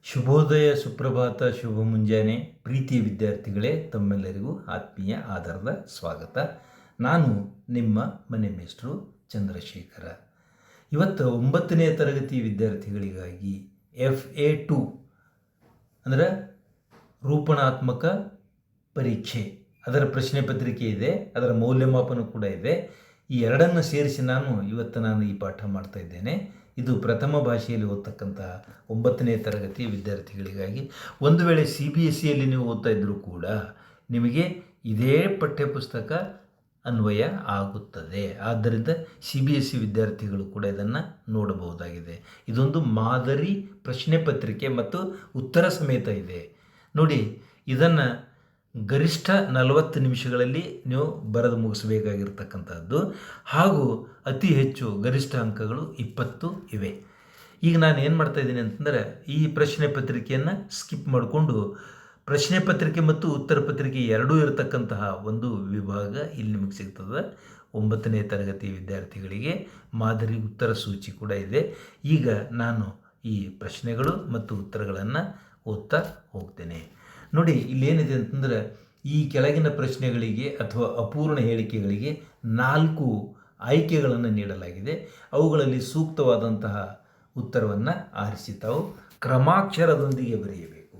ಶುಭೋದಯ, ಸುಪ್ರಭಾತ, ಶುಭ ಮುಂಜಾನೆ ಪ್ರೀತಿಯ ವಿದ್ಯಾರ್ಥಿಗಳೇ, ತಮ್ಮೆಲ್ಲರಿಗೂ ಆತ್ಮೀಯ ಆಧಾರದ ಸ್ವಾಗತ. ನಾನು ನಿಮ್ಮ ಮನೆ ಮೇಷ್ಟ್ರು ಚಂದ್ರಶೇಖರ. ಇವತ್ತು 9ನೇ ತರಗತಿ ವಿದ್ಯಾರ್ಥಿಗಳಿಗಾಗಿ FA2 ಅಂದರೆ ರೂಪಣಾತ್ಮಕ ಪರೀಕ್ಷೆ, ಅದರ ಪ್ರಶ್ನೆ ಪತ್ರಿಕೆ ಇದೆ, ಅದರ ಮೌಲ್ಯಮಾಪನ ಕೂಡ ಇದೆ. ಈ ಎರಡನ್ನು ಸೇರಿಸಿ ನಾನು ಈ ಪಾಠ ಮಾಡ್ತಾ ಇದ್ದೇನೆ. ಇದು ಪ್ರಥಮ ಭಾಷೆಯಲ್ಲಿ ಓದ್ತಕ್ಕಂಥ 9ನೇ ತರಗತಿ ವಿದ್ಯಾರ್ಥಿಗಳಿಗಾಗಿ. ಒಂದು ವೇಳೆ CBSEಯಲ್ಲಿ ನೀವು ಓದ್ತಾ ಇದ್ದರೂ ಕೂಡ ನಿಮಗೆ ಇದೇ ಪಠ್ಯಪುಸ್ತಕ ಅನ್ವಯ ಆಗುತ್ತದೆ. ಆದ್ದರಿಂದ CBSE ವಿದ್ಯಾರ್ಥಿಗಳು ಕೂಡ ಇದನ್ನು ನೋಡಬಹುದಾಗಿದೆ. ಇದೊಂದು ಮಾದರಿ ಪ್ರಶ್ನೆ ಪತ್ರಿಕೆ ಮತ್ತು ಉತ್ತರ ಸಮೇತ ಇದೆ. ನೋಡಿ, ಇದನ್ನು ಗರಿಷ್ಠ 40 ನಿಮಿಷಗಳಲ್ಲಿ ನೀವು ಬರೆದು ಮುಗಿಸಬೇಕಾಗಿರ್ತಕ್ಕಂಥದ್ದು, ಹಾಗೂ ಅತಿ ಹೆಚ್ಚು ಗರಿಷ್ಠ ಅಂಕಗಳು 20 ಇವೆ. ಈಗ ನಾನು ಏನು ಮಾಡ್ತಾಯಿದ್ದೀನಿ ಅಂತಂದರೆ, ಈ ಪ್ರಶ್ನೆ ಪತ್ರಿಕೆಯನ್ನು ಸ್ಕಿಪ್ ಮಾಡಿಕೊಂಡು ಪ್ರಶ್ನೆ ಪತ್ರಿಕೆ ಮತ್ತು ಉತ್ತರ ಪತ್ರಿಕೆ ಎರಡೂ ಇರತಕ್ಕಂತಹ ಒಂದು ವಿಭಾಗ ಇಲ್ಲಿ ನಿಮಗೆ ಸಿಗ್ತದೆ. 9ನೇ ತರಗತಿ ವಿದ್ಯಾರ್ಥಿಗಳಿಗೆ ಮಾದರಿ ಉತ್ತರ ಸೂಚಿ ಕೂಡ ಇದೆ. ಈಗ ನಾನು ಈ ಪ್ರಶ್ನೆಗಳು ಮತ್ತು ಉತ್ತರಗಳನ್ನು ಓದ್ತಾ ಹೋಗ್ತೇನೆ. ನೋಡಿ, ಇಲ್ಲೇನಿದೆ ಅಂತಂದರೆ, ಈ ಕೆಳಗಿನ ಪ್ರಶ್ನೆಗಳಿಗೆ ಅಥವಾ ಅಪೂರ್ಣ ಹೇಳಿಕೆಗಳಿಗೆ 4 ಆಯ್ಕೆಗಳನ್ನು ನೀಡಲಾಗಿದೆ. ಅವುಗಳಲ್ಲಿ ಸೂಕ್ತವಾದಂತಹ ಉತ್ತರವನ್ನು ಆರಿಸಿ ತಾವು ಕ್ರಮಾಕ್ಷರದೊಂದಿಗೆ ಬರೆಯಬೇಕು.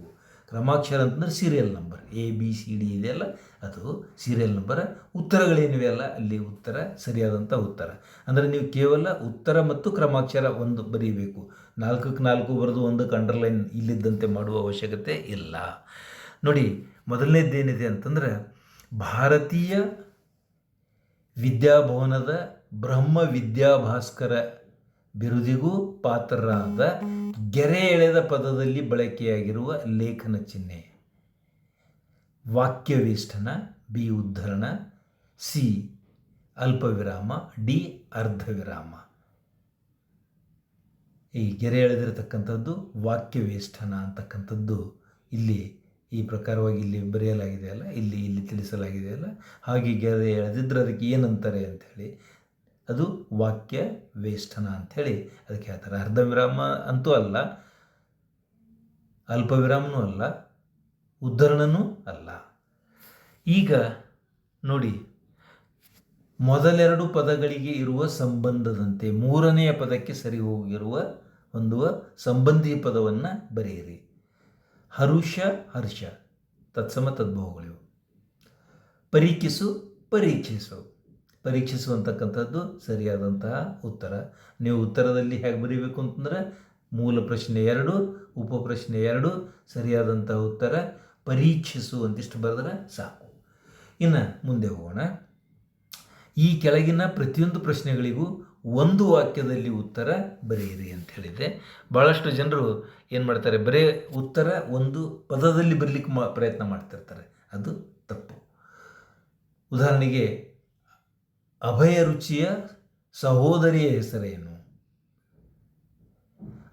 ಕ್ರಮಾಕ್ಷರ ಅಂತಂದರೆ ಸೀರಿಯಲ್ ನಂಬರ್ ABCD ಇದೆಯಲ್ಲ, ಅದು ಸೀರಿಯಲ್ ನಂಬರ್. ಉತ್ತರಗಳೇನಿವೆ ಅಲ್ಲ, ಅಲ್ಲಿ ಉತ್ತರ ಸರಿಯಾದಂಥ ಉತ್ತರ. ಅಂದರೆ ನೀವು ಕೇವಲ ಉತ್ತರ ಮತ್ತು ಕ್ರಮಾಕ್ಷರ ಒಂದು ಬರೀಬೇಕು. 4ಕ್ಕೆ 4 ಬರೆದು ಒಂದಕ್ಕೆ ಅಂಡರ್ಲೈನ್ ಇಲ್ಲಿದ್ದಂತೆ ಮಾಡುವ ಅವಶ್ಯಕತೆ ಇಲ್ಲ. ನೋಡಿ, ಮೊದಲನೇದ್ದೇನಿದೆ ಅಂತಂದರೆ, ಭಾರತೀಯ ವಿದ್ಯಾಭವನದ ಬ್ರಹ್ಮ ವಿದ್ಯಾಭಾಸ್ಕರ ಬಿರುದಿಗೂ ಪಾತ್ರರಾದ ಗೆರೆ ಎಳೆದ ಪದದಲ್ಲಿ ಬಳಕೆಯಾಗಿರುವ ಲೇಖನ ಚಿಹ್ನೆ. ವಾಕ್ಯವೇಷ್ಟನ, B ಉದ್ಧರಣ, C ಅಲ್ಪವಿರಾಮ, D ಅರ್ಧವಿರಾಮ. ಈ ಗೆರೆ ಎಳೆದಿರತಕ್ಕಂಥದ್ದು ವಾಕ್ಯವೇಷ್ಟನ ಅಂತಕ್ಕಂಥದ್ದು ಇಲ್ಲಿ ಈ ಪ್ರಕಾರವಾಗಿ ಇಲ್ಲಿ ಬರೆಯಲಾಗಿದೆಯಲ್ಲ, ಇಲ್ಲಿ ತಿಳಿಸಲಾಗಿದೆಯಲ್ಲ. ಹಾಗೆ ಗೆರೆ ಎಳೆದಿದ್ರೆ ಅದಕ್ಕೆ ಏನಂತಾರೆ ಅಂಥೇಳಿ, ಅದು ವಾಕ್ಯ ವೇಷ್ಟನ ಅಂಥೇಳಿ ಅದಕ್ಕೆ ಹೇಳ್ತಾರೆ. ಅರ್ಧ ವಿರಾಮ ಅಂತೂ ಅಲ್ಲ, ಅಲ್ಪ ವಿರಾಮನೂ ಅಲ್ಲ, ಉದ್ಧರಣನೂ ಅಲ್ಲ. ಈಗ ನೋಡಿ, ಮೊದಲೆರಡು ಪದಗಳಿಗೆ ಇರುವ ಸಂಬಂಧದಂತೆ ಮೂರನೆಯ ಪದಕ್ಕೆ ಸರಿ ಹೋಗಿರುವ ಒಂದು ಸಂಬಂಧಿ ಪದವನ್ನು ಬರೆಯಿರಿ. ಹರುಷ, ಹರ್ಷ, ತತ್ಸಮ ತದ್ಭವಗಳಿವು. ಪರೀಕ್ಷಿಸು, ಪರೀಕ್ಷಿಸು. ಪರೀಕ್ಷಿಸು ಅಂತಕ್ಕಂಥದ್ದು ಸರಿಯಾದಂತಹ ಉತ್ತರ. ನೀವು ಉತ್ತರದಲ್ಲಿ ಹೇಗೆ ಬರೀಬೇಕು ಅಂತಂದರೆ, ಮೂಲ ಪ್ರಶ್ನೆ 2, ಉಪಪ್ರಶ್ನೆ 2, ಸರಿಯಾದಂತಹ ಉತ್ತರ ಪರೀಕ್ಷಿಸು ಅಂತಿಷ್ಟು ಬರೆದ್ರೆ ಸಾಕು. ಇನ್ನು ಮುಂದೆ ಹೋಗೋಣ. ಈ ಕೆಳಗಿನ ಪ್ರತಿಯೊಂದು ಪ್ರಶ್ನೆಗಳಿಗೂ ಒಂದು ವಾಕ್ಯದಲ್ಲಿ ಉತ್ತರ ಬರೆಯಿರಿ ಅಂತ ಹೇಳಿದೆ. ಭಾಳಷ್ಟು ಜನರು ಏನು ಮಾಡ್ತಾರೆ, ಬರೀ ಉತ್ತರ ಒಂದು ಪದದಲ್ಲಿ ಬರಲಿಕ್ಕೆ ಪ್ರಯತ್ನ ಮಾಡ್ತಿರ್ತಾರೆ. ಅದು ತಪ್ಪು. ಉದಾಹರಣೆಗೆ, ಅಭಯ ರುಚಿಯ ಸಹೋದರಿಯ ಹೆಸರೇನು?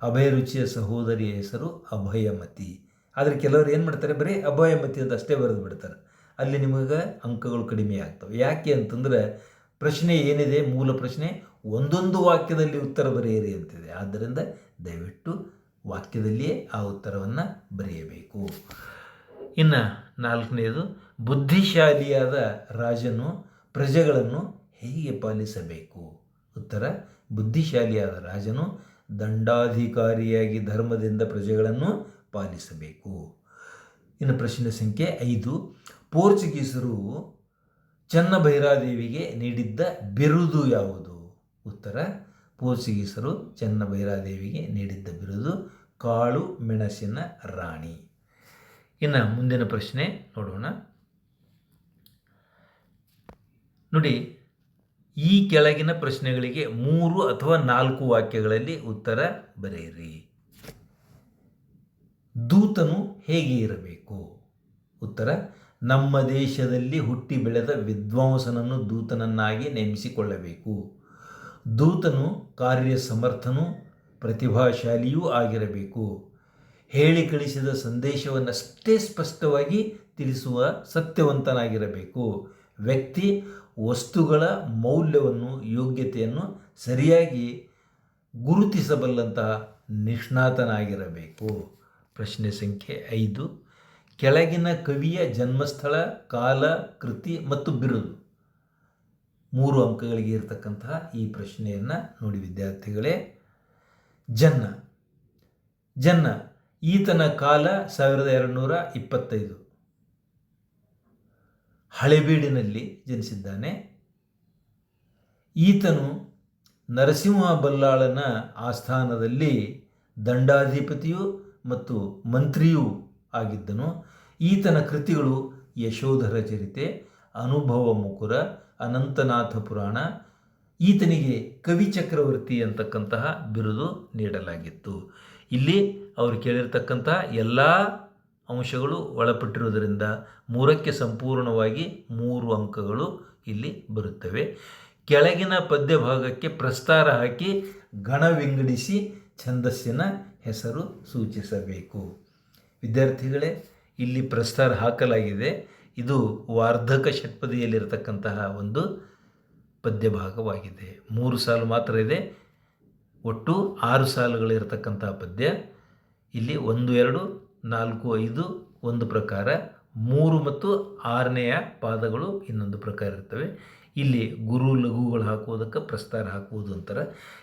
ಅಭಯ ರುಚಿಯ ಸಹೋದರಿಯ ಹೆಸರು ಅಭಯಮತಿ. ಆದರೆ ಕೆಲವರು ಏನು ಮಾಡ್ತಾರೆ, ಬರೀ ಅಭಯಮತಿ ಅಂತ ಅಷ್ಟೇ ಬರೆದು ಬಿಡ್ತಾರೆ. ಅಲ್ಲಿ ನಿಮಗೆ ಅಂಕಗಳು ಕಡಿಮೆ ಆಗ್ತವೆ. ಯಾಕೆ ಅಂತಂದರೆ, ಪ್ರಶ್ನೆ ಏನಿದೆ, ಮೂಲ ಪ್ರಶ್ನೆ ಒಂದೊಂದು ವಾಕ್ಯದಲ್ಲಿ ಉತ್ತರ ಬರೆಯಿರಿ ಅಂತಿದೆ. ಆದ್ದರಿಂದ ದಯವಿಟ್ಟು ವಾಕ್ಯದಲ್ಲಿಯೇ ಆ ಉತ್ತರವನ್ನು ಬರೆಯಬೇಕು. ಇನ್ನು 4ನೇದು, ಬುದ್ಧಿಶಾಲಿಯಾದ ರಾಜನು ಪ್ರಜೆಗಳನ್ನು ಹೇಗೆ ಪಾಲಿಸಬೇಕು? ಉತ್ತರ, ಬುದ್ಧಿಶಾಲಿಯಾದ ರಾಜನು ದಂಡಾಧಿಕಾರಿಯಾಗಿ ಧರ್ಮದಿಂದ ಪ್ರಜೆಗಳನ್ನು ಪಾಲಿಸಬೇಕು. ಇನ್ನು ಪ್ರಶ್ನೆ ಸಂಖ್ಯೆ 5, ಪೋರ್ಚುಗೀಸರು ಚೆನ್ನಭೈರಾದೇವಿಗೆ ನೀಡಿದ್ದ ಬಿರುದು ಯಾವುದು? ಉತ್ತರ, ಪೋರ್ಚುಗೀಸರು ಚೆನ್ನಭೈರಾದೇವಿಗೆ ನೀಡಿದ್ದ ಬಿರುದು ಕಾಳು ಮೆಣಸಿನ ರಾಣಿ. ಇನ್ನು ಮುಂದಿನ ಪ್ರಶ್ನೆ ನೋಡೋಣ. ನೋಡಿ, ಈ ಕೆಳಗಿನ ಪ್ರಶ್ನೆಗಳಿಗೆ 3 ಅಥವಾ 4 ವಾಕ್ಯಗಳಲ್ಲಿ ಉತ್ತರ ಬರೆಯಿರಿ. ದೂತನು ಹೇಗೆ ಇರಬೇಕು? ಉತ್ತರ, ನಮ್ಮ ದೇಶದಲ್ಲಿ ಹುಟ್ಟಿ ಬೆಳೆದ ವಿದ್ವಾಂಸನನ್ನು ದೂತನನ್ನಾಗಿ ನೇಮಿಸಿಕೊಳ್ಳಬೇಕು. ದೂತನು ಕಾರ್ಯಸಮರ್ಥನೂ ಪ್ರತಿಭಾಶಾಲಿಯೂ ಆಗಿರಬೇಕು. ಹೇಳಿ ಕಳಿಸಿದ ಸಂದೇಶವನ್ನಷ್ಟೇ ಸ್ಪಷ್ಟವಾಗಿ ತಿಳಿಸುವ ಸತ್ಯವಂತನಾಗಿರಬೇಕು. ವ್ಯಕ್ತಿ ವಸ್ತುಗಳ ಮೌಲ್ಯವನ್ನು, ಯೋಗ್ಯತೆಯನ್ನು ಸರಿಯಾಗಿ ಗುರುತಿಸಬಲ್ಲಂತಹ ನಿಷ್ಣಾತನಾಗಿರಬೇಕು. ಪ್ರಶ್ನೆ ಸಂಖ್ಯೆ 5. ಕೆಳಗಿನ ಕವಿಯ ಜನ್ಮಸ್ಥಳ, ಕಾಲ, ಕೃತಿ ಮತ್ತು ಬಿರುದು 3 ಅಂಕಗಳಿಗೆ ಇರತಕ್ಕಂತಹ ಈ ಪ್ರಶ್ನೆಯನ್ನು ನೋಡಿ ವಿದ್ಯಾರ್ಥಿಗಳೇ. ಜನ್ನ ಈತನ ಕಾಲ 1225. ಹಳೆಬೀಡಿನಲ್ಲಿ ಜನಿಸಿದ್ದಾನೆ. ಈತನು ನರಸಿಂಹ ಬಲ್ಲಾಳನ ಆಸ್ಥಾನದಲ್ಲಿ ದಂಡಾಧಿಪತಿಯೂ ಮತ್ತು ಮಂತ್ರಿಯೂ ಆಗಿದ್ದನು. ಈತನ ಕೃತಿಗಳು ಯಶೋಧರ ಚರಿತೆ, ಅನುಭವ ಮುಕುರ, ಅನಂತನಾಥ ಪುರಾಣ. ಈತನಿಗೆ ಕವಿ ಚಕ್ರವರ್ತಿ ಅಂತಕ್ಕಂತಹ ಬಿರುದು ನೀಡಲಾಗಿತ್ತು. ಇಲ್ಲಿ ಅವರು ಕೇಳಿರ್ತಕ್ಕಂತಹ ಎಲ್ಲ ಅಂಶಗಳು ಒಳಪಟ್ಟಿರುವುದರಿಂದ 3ಕ್ಕೆ ಸಂಪೂರ್ಣವಾಗಿ 3 ಅಂಕಗಳು ಇಲ್ಲಿ ಬರುತ್ತವೆ. ಕೆಳಗಿನ ಪದ್ಯ ಭಾಗಕ್ಕೆ ಪ್ರಸ್ತಾರ ಹಾಕಿ ಗಣ ವಿಂಗಡಿಸಿ ಛಂದಸ್ಸಿನ ಹೆಸರು ಸೂಚಿಸಬೇಕು. ವಿದ್ಯಾರ್ಥಿಗಳೇ, ಇಲ್ಲಿ ಪ್ರಸ್ತಾರ ಹಾಕಲಾಗಿದೆ. ಇದು ವಾರ್ಧಕ ಷಟ್ಪದಿಯಲ್ಲಿರತಕ್ಕಂತಹ ಒಂದು ಪದ್ಯ ಭಾಗವಾಗಿದೆ. 3 ಸಾಲು ಮಾತ್ರ ಇದೆ. ಒಟ್ಟು 6 ಸಾಲುಗಳಿರತಕ್ಕಂತಹ ಪದ್ಯ. ಇಲ್ಲಿ 1, 2, 4, 5 ಒಂದು ಪ್ರಕಾರ, 3 ಮತ್ತು 6ನೆಯ ಪಾದಗಳು ಇನ್ನೊಂದು ಪ್ರಕಾರ ಇರ್ತವೆ. ಇಲ್ಲಿ ಗುರು ಲಘುಗಳು ಹಾಕುವುದಕ್ಕೆ ಪ್ರಸ್ತಾರ ಹಾಕುವುದು ಅಂತಾರೆ.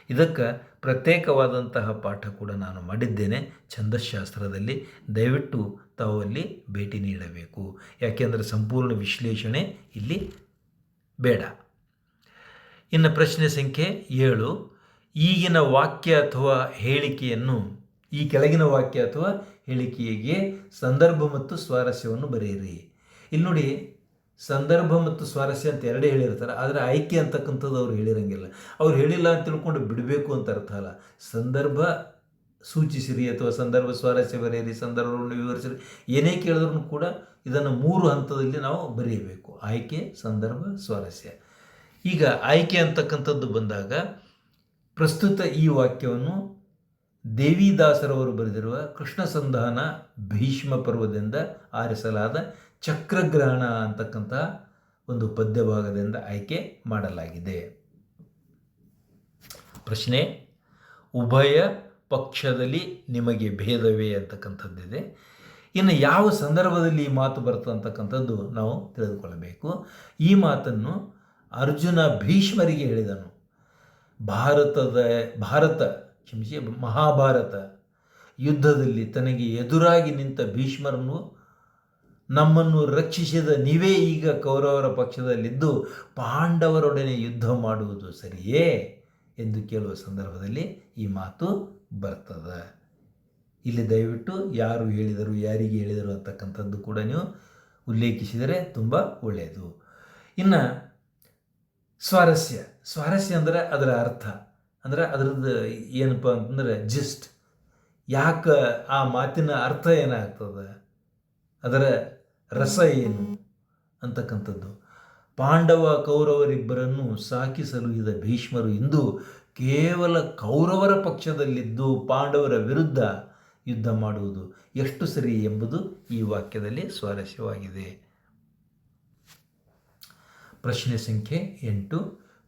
ಇದಕ್ಕೆ ಪ್ರತ್ಯೇಕವಾದಂತಹ ಪಾಠ ಕೂಡ ನಾನು ಮಾಡಿದ್ದೇನೆ ಛಂದಸ್ಶಾಸ್ತ್ರದಲ್ಲಿ. ದಯವಿಟ್ಟು ತಾವು ಅಲ್ಲಿ ಭೇಟಿ ನೀಡಬೇಕು. ಯಾಕೆಂದರೆ ಸಂಪೂರ್ಣ ವಿಶ್ಲೇಷಣೆ ಇಲ್ಲಿ ಬೇಡ. ಇನ್ನು ಪ್ರಶ್ನೆ ಸಂಖ್ಯೆ 7. ಈಗಿನ ವಾಕ್ಯ ಅಥವಾ ಹೇಳಿಕೆಯನ್ನು ಈ ಕೆಳಗಿನ ವಾಕ್ಯ ಅಥವಾ ಹೇಳಿಕೆಗೆ ಸಂದರ್ಭ ಮತ್ತು ಸ್ವಾರಸ್ಯವನ್ನು ಬರೆಯಿರಿ. ಇಲ್ಲಿ ನೋಡಿ, ಸಂದರ್ಭ ಮತ್ತು ಸ್ವಾರಸ್ಯ ಅಂತ ಎರಡೇ ಹೇಳಿರ್ತಾರೆ. ಆದರೆ ಆಯ್ಕೆ ಅಂತಕ್ಕಂಥದ್ದು ಅವ್ರು ಹೇಳಿರಂಗಿಲ್ಲ. ಅವ್ರು ಹೇಳಿಲ್ಲ ಅಂತ ತಿಳ್ಕೊಂಡು ಬಿಡಬೇಕು ಅಂತ ಅರ್ಥ ಅಲ್ಲ. ಸಂದರ್ಭ ಸೂಚಿಸಿರಿ ಅಥವಾ ಸಂದರ್ಭ ಸ್ವಾರಸ್ಯ ಬರೆಯಿರಿ, ಸಂದರ್ಭವನ್ನು ವಿವರಿಸಿರಿ, ಏನೇ ಕೇಳಿದ್ರೂ ಕೂಡ ಇದನ್ನು 3 ಹಂತದಲ್ಲಿ ನಾವು ಬರೆಯಬೇಕು: ಆಯ್ಕೆ, ಸಂದರ್ಭ, ಸ್ವಾರಸ್ಯ. ಈಗ ಆಯ್ಕೆ ಅಂತಕ್ಕಂಥದ್ದು ಬಂದಾಗ ಪ್ರಸ್ತುತ ಈ ವಾಕ್ಯವನ್ನು ದೇವಿದಾಸರವರು ಬರೆದಿರುವ ಕೃಷ್ಣ ಸಂಧಾನ ಭೀಷ್ಮ ಪರ್ವದಿಂದ ಆರಿಸಲಾದ ಚಕ್ರಗ್ರಹಣ ಅಂತಕ್ಕಂಥ ಒಂದು ಪದ್ಯ ಭಾಗದಿಂದ ಆಯ್ಕೆ ಮಾಡಲಾಗಿದೆ. ಪ್ರಶ್ನೆ: ಉಭಯ ಪಕ್ಷದಲ್ಲಿ ನಿಮಗೆ ಭೇದವೇ ಅಂತಕ್ಕಂಥದ್ದಿದೆ. ಇನ್ನು ಯಾವ ಸಂದರ್ಭದಲ್ಲಿ ಈ ಮಾತು ಬರ್ತದೆ ಅಂತಕ್ಕಂಥದ್ದು ನಾವು ತಿಳಿದುಕೊಳ್ಳಬೇಕು. ಈ ಮಾತನ್ನು ಅರ್ಜುನ ಭೀಷ್ಮರಿಗೆ ಹೇಳಿದನು. ಮಹಾಭಾರತ ಯುದ್ಧದಲ್ಲಿ ತನಗೆ ಎದುರಾಗಿ ನಿಂತ ಭೀಷ್ಮರನ್ನು ನಮ್ಮನ್ನು ರಕ್ಷಿಸಿದ ನೀವೇ ಈಗ ಕೌರವರ ಪಕ್ಷದಲ್ಲಿದ್ದು ಪಾಂಡವರೊಡನೆ ಯುದ್ಧ ಮಾಡುವುದು ಸರಿಯೇ ಎಂದು ಕೇಳುವ ಸಂದರ್ಭದಲ್ಲಿ ಈ ಮಾತು ಬರ್ತದೆ. ಇಲ್ಲಿ ದಯವಿಟ್ಟು ಯಾರು ಹೇಳಿದರು, ಯಾರಿಗೆ ಹೇಳಿದರು ಅಂತಕ್ಕಂಥದ್ದು ಕೂಡ ನೀವು ಉಲ್ಲೇಖಿಸಿದರೆ ತುಂಬ ಒಳ್ಳೆಯದು. ಇನ್ನು ಸ್ವಾರಸ್ಯ ಅಂದರೆ ಅದರ ಅರ್ಥ, ಅಂದರೆ ಅದರದ್ದು ಏನಪ್ಪ ಅಂತಂದರೆ ಜಿಸ್ಟ್, ಯಾಕೆ ಆ ಮಾತಿನ ಅರ್ಥ ಏನಾಗ್ತದೆ, ಅದರ ರಸ ಏನು ಅಂತಕ್ಕಂಥದ್ದು. ಪಾಂಡವ ಕೌರವರಿಬ್ಬರನ್ನು ಸಾಕಿ ಸಲುಹಿದ ಭೀಷ್ಮರು ಇಂದು ಕೇವಲ ಕೌರವರ ಪಕ್ಷದಲ್ಲಿದ್ದು ಪಾಂಡವರ ವಿರುದ್ಧ ಯುದ್ಧ ಮಾಡುವುದು ಎಷ್ಟು ಸರಿ ಎಂಬುದು ಈ ವಾಕ್ಯದಲ್ಲಿ ಸ್ವಾರಸ್ಯವಾಗಿದೆ. ಪ್ರಶ್ನೆ ಸಂಖ್ಯೆ 8.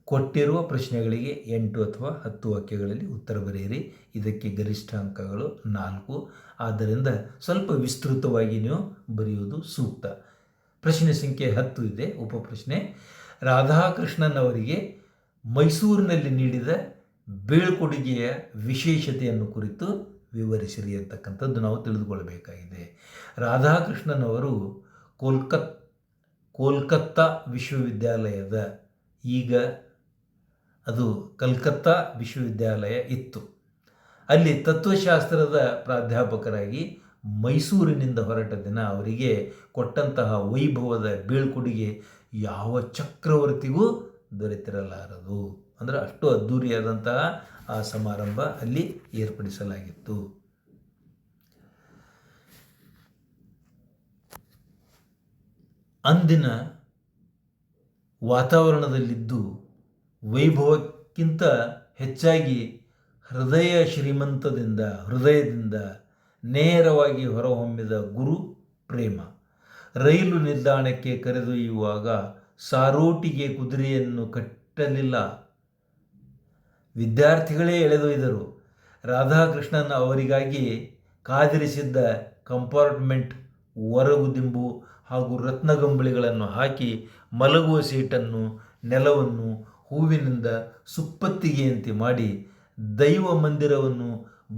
ಕೊಟ್ಟಿರುವ ಪ್ರಶ್ನೆಗಳಿಗೆ 8 ಅಥವಾ 10 ವಾಕ್ಯಗಳಲ್ಲಿ ಉತ್ತರ ಬರೆಯಿರಿ. ಇದಕ್ಕೆ ಗರಿಷ್ಠ ಅಂಕಗಳು 4. ಆದ್ದರಿಂದ ಸ್ವಲ್ಪ ವಿಸ್ತೃತವಾಗಿ ನೀವು ಬರೆಯುವುದು ಸೂಕ್ತ. ಪ್ರಶ್ನೆ ಸಂಖ್ಯೆ 10 ಇದೆ, ಉಪಪ್ರಶ್ನೆ. ರಾಧಾಕೃಷ್ಣನ್ ಅವರಿಗೆ ಮೈಸೂರಿನಲ್ಲಿ ನೀಡಿದ ಬೀಳ್ಕೊಡುಗೆಯ ವಿಶೇಷತೆಯನ್ನು ಕುರಿತು ವಿವರಿಸಿರಿ ಅಂತಕ್ಕಂಥದ್ದು ನಾವು ತಿಳಿದುಕೊಳ್ಳಬೇಕಾಗಿದೆ. ರಾಧಾಕೃಷ್ಣನ್ ಅವರು ಕೋಲ್ಕತ್ತಾ ವಿಶ್ವವಿದ್ಯಾಲಯದ, ಈಗ ಅದು ಕಲ್ಕತ್ತಾ ವಿಶ್ವವಿದ್ಯಾಲಯ ಇತ್ತು, ಅಲ್ಲಿ ತತ್ವಶಾಸ್ತ್ರದ ಪ್ರಾಧ್ಯಾಪಕರಾಗಿ ಮೈಸೂರಿನಿಂದ ಹೊರಟ ದಿನ ಅವರಿಗೆ ಕೊಟ್ಟಂತಹ ವೈಭವದ ಬೀಳ್ಕೊಡುಗೆ ಯಾವ ಚಕ್ರವರ್ತಿಗೂ ದೊರೆತಿರಲಾರದು. ಅಂದರೆ ಅಷ್ಟು ಅದ್ಧೂರಿಯಾದಂತಹ ಆ ಸಮಾರಂಭ ಅಲ್ಲಿ ಏರ್ಪಡಿಸಲಾಗಿತ್ತು. ಅಂದಿನ ವಾತಾವರಣದಲ್ಲಿದ್ದು ವೈಭವಕ್ಕಿಂತ ಹೆಚ್ಚಾಗಿ ಹೃದಯದಿಂದ ನೇರವಾಗಿ ಹೊರಹೊಮ್ಮಿದ ಗುರು ಪ್ರೇಮ. ರೈಲು ನಿಲ್ದಾಣಕ್ಕೆ ಕರೆದೊಯ್ಯುವಾಗ ಸಾರೋಟಿಗೆ ಕುದುರೆಯನ್ನು ಕಟ್ಟಲಿಲ್ಲ, ವಿದ್ಯಾರ್ಥಿಗಳೇ ಎಳೆದೊಯ್ದರು. ರಾಧಾಕೃಷ್ಣನ್ ಅವರಿಗಾಗಿ ಕಾದಿರಿಸಿದ್ದ ಕಂಪಾರ್ಟ್ಮೆಂಟ್ ಹೊರಗುದಿಂಬು ಹಾಗೂ ರತ್ನಗಂಬಳಿಗಳನ್ನು ಹಾಕಿ ಮಲಗುವ ಸೀಟನ್ನು ನೆಲವನ್ನು ಹೂವಿನಿಂದ ಸುಪ್ಪತ್ತಿಗೆಯಂತೆ ಮಾಡಿ ದೈವ ಮಂದಿರವನ್ನು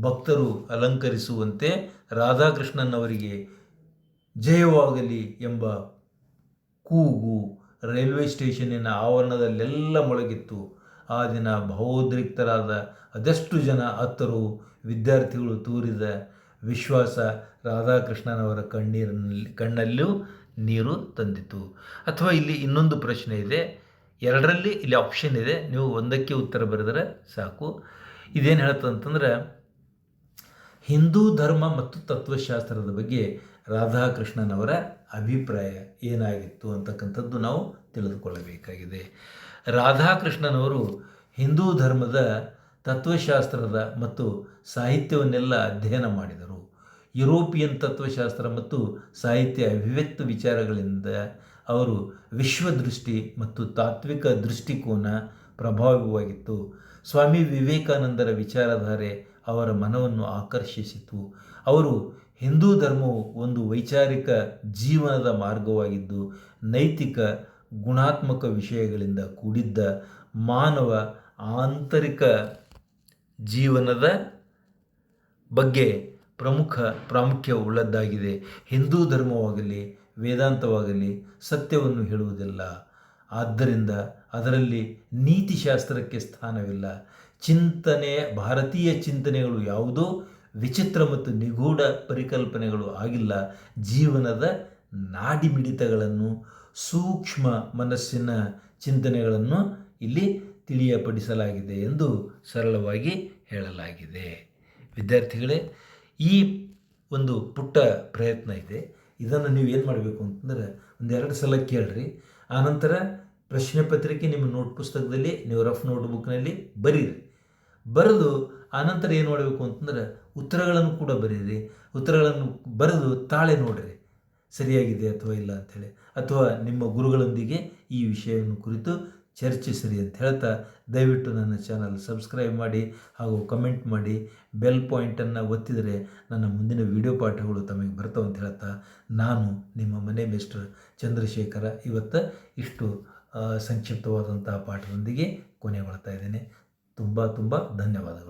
ಭಕ್ತರು ಅಲಂಕರಿಸುವಂತೆ ರಾಧಾಕೃಷ್ಣನವರಿಗೆ ಜಯವಾಗಲಿ ಎಂಬ ಕೂಗು ರೈಲ್ವೆ ಸ್ಟೇಷನ್ನಿನ ಆವರಣದಲ್ಲೆಲ್ಲ ಮೊಳಗಿತ್ತು. ಆ ದಿನ ಭಾವೋದ್ರಿಕ್ತರಾದ ಅದೆಷ್ಟು ಜನ ಅತ್ತರು ವಿದ್ಯಾರ್ಥಿಗಳು ತೋರಿದ ವಿಶ್ವಾಸ ರಾಧಾಕೃಷ್ಣನವರ ಕಣ್ಣಲ್ಲೂ ನೀರು ತಂದಿತು. ಅಥವಾ ಇಲ್ಲಿ ಇನ್ನೊಂದು ಪ್ರಶ್ನೆ ಇದೆ, ಎರಡರಲ್ಲಿ ಇಲ್ಲಿ ಆಪ್ಷನ್ ಇದೆ, ನೀವು ಒಂದಕ್ಕೆ ಉತ್ತರ ಬರೆದರೆ ಸಾಕು. ಇದೇನು ಹೇಳ್ತಂತಂದ್ರೆ, ಹಿಂದೂ ಧರ್ಮ ಮತ್ತು ತತ್ವಶಾಸ್ತ್ರದ ಬಗ್ಗೆ ರಾಧಾಕೃಷ್ಣನವರ ಅಭಿಪ್ರಾಯ ಏನಾಗಿತ್ತು ಅಂತಕ್ಕಂಥದ್ದು ನಾವು ತಿಳಿದುಕೊಳ್ಳಬೇಕಾಗಿದೆ. ರಾಧಾಕೃಷ್ಣನವರು ಹಿಂದೂ ಧರ್ಮದ ತತ್ವಶಾಸ್ತ್ರದ ಮತ್ತು ಸಾಹಿತ್ಯವನ್ನೆಲ್ಲ ಅಧ್ಯಯನ ಮಾಡಿದರು. ಯುರೋಪಿಯನ್ ತತ್ವಶಾಸ್ತ್ರ ಮತ್ತು ಸಾಹಿತ್ಯ ಅಭಿವ್ಯಕ್ತ ವಿಚಾರಗಳಿಂದ ಅವರು ವಿಶ್ವದೃಷ್ಟಿ ಮತ್ತು ತಾತ್ವಿಕ ದೃಷ್ಟಿಕೋನ ಪ್ರಭಾವವಾಗಿತ್ತು. ಸ್ವಾಮಿ ವಿವೇಕಾನಂದರ ವಿಚಾರಧಾರೆ ಅವರ ಮನವನ್ನು ಆಕರ್ಷಿಸಿತು. ಅವರು ಹಿಂದೂ ಧರ್ಮವು ಒಂದು ವೈಚಾರಿಕ ಜೀವನದ ಮಾರ್ಗವಾಗಿದ್ದು ನೈತಿಕ ಗುಣಾತ್ಮಕ ವಿಷಯಗಳಿಂದ ಕೂಡಿದ್ದ ಮಾನವ ಆಂತರಿಕ ಜೀವನದ ಬಗ್ಗೆ ಪ್ರಾಮುಖ್ಯವುಳ್ಳದ್ದಾಗಿದೆ. ಹಿಂದೂ ಧರ್ಮವಾಗಲಿ ವೇದಾಂತವಾಗಲಿ ಸತ್ಯವನ್ನು ಹೇಳುವುದಿಲ್ಲ. ಆದ್ದರಿಂದ ಅದರಲ್ಲಿ ನೀತಿಶಾಸ್ತ್ರಕ್ಕೆ ಸ್ಥಾನವಿಲ್ಲ. ಭಾರತೀಯ ಚಿಂತನೆಗಳು ಯಾವುದೋ ವಿಚಿತ್ರ ಮತ್ತು ನಿಗೂಢ ಪರಿಕಲ್ಪನೆಗಳು ಆಗಿಲ್ಲ. ಜೀವನದ ನಾಡಿಮಿಡಿತಗಳನ್ನು, ಸೂಕ್ಷ್ಮ ಮನಸ್ಸಿನ ಚಿಂತನೆಗಳನ್ನು ಇಲ್ಲಿ ತಿಳಿಯಪಡಿಸಲಾಗಿದೆ ಎಂದು ಸರಳವಾಗಿ ಹೇಳಲಾಗಿದೆ. ವಿದ್ಯಾರ್ಥಿಗಳೇ, ಈ ಒಂದು ಪುಟ್ಟ ಪ್ರಯತ್ನ ಇದೆ. ಇದನ್ನು ನೀವು ಏನು ಮಾಡಬೇಕು ಅಂತಂದರೆ ಒಂದೆರಡು ಸಲ ಕೇಳ್ರಿ. ಆನಂತರ ಪ್ರಶ್ನೆ ಪತ್ರಿಕೆ ನಿಮ್ಮ ನೋಟ್ ಪುಸ್ತಕದಲ್ಲಿ ನೀವು ರಫ್ ನೋಟ್ಬುಕ್ನಲ್ಲಿ ಬರೀರಿ. ಬರೆದು ಆನಂತರ ಏನು ಮಾಡಬೇಕು ಅಂತಂದ್ರೆ ಉತ್ತರಗಳನ್ನು ಕೂಡ ಬರೀರಿ. ಉತ್ತರಗಳನ್ನು ಬರೆದು ತಾಳೆ ನೋಡಿರಿ ಸರಿಯಾಗಿದೆ ಅಥವಾ ಇಲ್ಲ ಅಂಥೇಳಿ, ಅಥವಾ ನಿಮ್ಮ ಗುರುಗಳೊಂದಿಗೆ ಈ ವಿಷಯವನ್ನು ಕುರಿತು ಚರ್ಚಿಸಿರಿ ಅಂತ ಹೇಳ್ತಾ, ದಯವಿಟ್ಟು ನನ್ನ ಚಾನಲ್ ಸಬ್ಸ್ಕ್ರೈಬ್ ಮಾಡಿ ಹಾಗೂ ಕಮೆಂಟ್ ಮಾಡಿ. ಬೆಲ್ ಪಾಯಿಂಟನ್ನು ಒತ್ತಿದರೆ ನನ್ನ ಮುಂದಿನ ವಿಡಿಯೋ ಪಾಠಗಳು ತಮಗೆ ಬರ್ತಾವೆ ಅಂತ ಹೇಳ್ತಾ, ನಾನು ನಿಮ್ಮ ಮನೆ ಮಿಸ್ಟರ್ ಚಂದ್ರಶೇಖರ ಇವತ್ತು ಇಷ್ಟು ಸಂಕ್ಷಿಪ್ತವಾದಂತಹ ಪಾಠದೊಂದಿಗೆ ಕೊನೆಗೊಳ್ತಾ ಇದ್ದೇನೆ. ತುಂಬ ಧನ್ಯವಾದಗಳು.